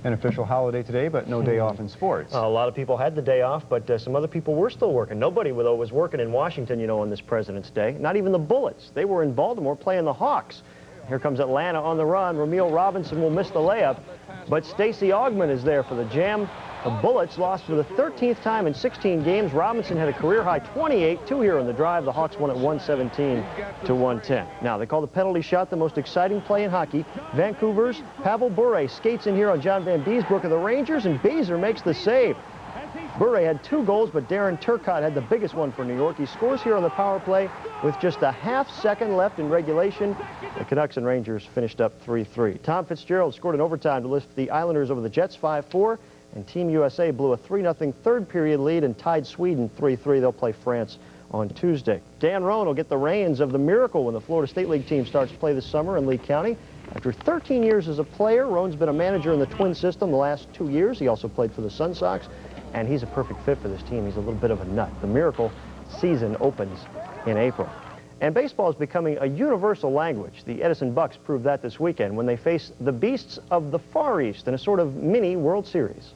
An official holiday today, but no day off in sports. A lot of people had the day off, but some other people were still working. Nobody, though, was working in Washington, you know, on this President's Day. Not even the Bullets. They were in Baltimore playing the Hawks. Here comes Atlanta on the run. Ramil Robinson will miss the layup, but Stacey Augmon is there for the jam. The Bullets lost for the 13th time in 16 games. Robinson had a career-high 28, 2 here on the drive. The Hawks won at 117 to 110. Now, they call the penalty shot the most exciting play in hockey. Vancouver's Pavel Bure skates in here on John Van Beesbrook of the Rangers, and Beezer makes the save. Bure had 2 goals, but Darren Turcotte had the biggest one for New York. He scores here on the power play with just a half-second left in regulation. The Canucks and Rangers finished up 3-3. Tom Fitzgerald scored in overtime to lift the Islanders over the Jets 5-4. And Team USA blew a 3-0 third-period lead and tied Sweden 3-3. They'll play France on Tuesday. Dan Roan will get the reins of the Miracle when the Florida State League team starts to play this summer in Lee County. After 13 years as a player, Roan's been a manager in the Twin system the last 2 years. He also played for the Sun Sox, and he's a perfect fit for this team. He's a little bit of a nut. The Miracle season opens in April. And baseball is becoming a universal language. The Edison Bucks proved that this weekend when they face the Beasts of the Far East in a sort of mini World Series.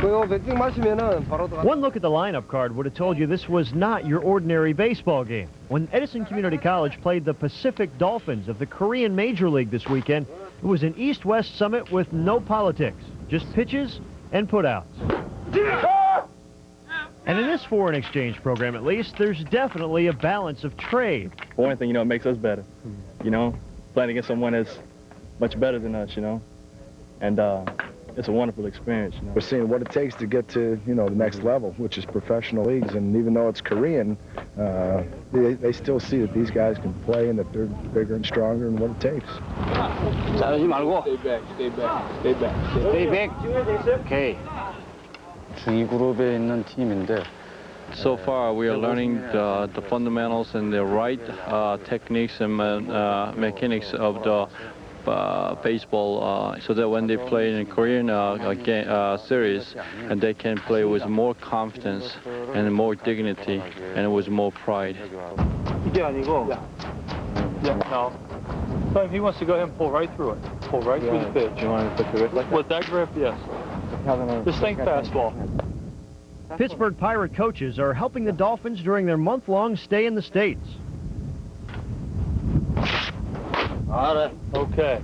One look at the lineup card would have told you this was not your ordinary baseball game. When Edison Community College played the Pacific Dolphins of the Korean Major League this weekend, it was an East-West summit with no politics, just pitches and putouts. And in this foreign exchange program, at least, there's definitely a balance of trade. One thing, you know, it makes us better. You know, playing against someone that's much better than us, you know, and it's a wonderful experience. You know? We're seeing what it takes to get to, you know, the next level, which is professional leagues. And even though it's Korean, they still see that these guys can play and that they're bigger and stronger and what it takes. Stay back, stay back, stay back. Stay back. Okay. 중위그룹에 있는 팀인데. So far, we are learning the fundamentals and the right techniques and mechanics of the baseball, so that when they play in a Korean series, and they can play with more confidence and more dignity and with more pride. 이게 아니고, no. So if he wants to go ahead and pull right through it, pull right through the pitch. You want to put the wrist like that? With that grip, yes. Just think fastball. Pittsburgh Pirate coaches are helping the Dolphins during their month-long stay in the States. Okay.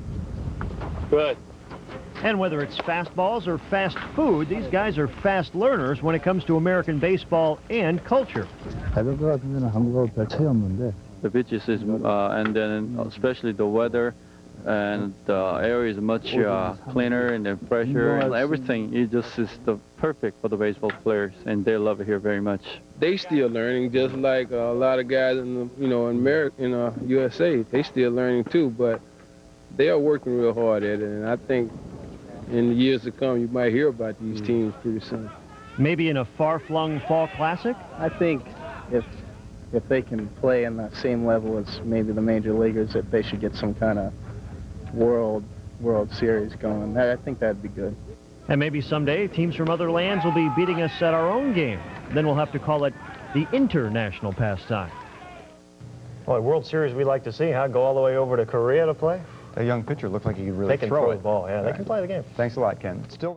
Good. And whether it's fastballs or fast food, these guys are fast learners when it comes to American baseball and culture. The pitches is, and then especially the weather, and the area is much cleaner and the fresher, and everything is just the perfect for the baseball players, and they love it here very much. They still learning, just like a lot of guys in the, in America, in USA. They still learning too, but they are working real hard at it, and I think in the years to come you might hear about these teams pretty soon. Maybe in a far-flung fall classic? I think if they can play in the same level as maybe the major leaguers, that they should get some kind of World Series going. I think that'd be good. And maybe someday teams from other lands will be beating us at our own game. Then we'll have to call it the international pastime. Well, a World Series we like to see, huh? Go all the way over to Korea to play? A young pitcher looked like he could really They can throw it. the ball, yeah. They can play the game. Thanks a lot, Ken. Still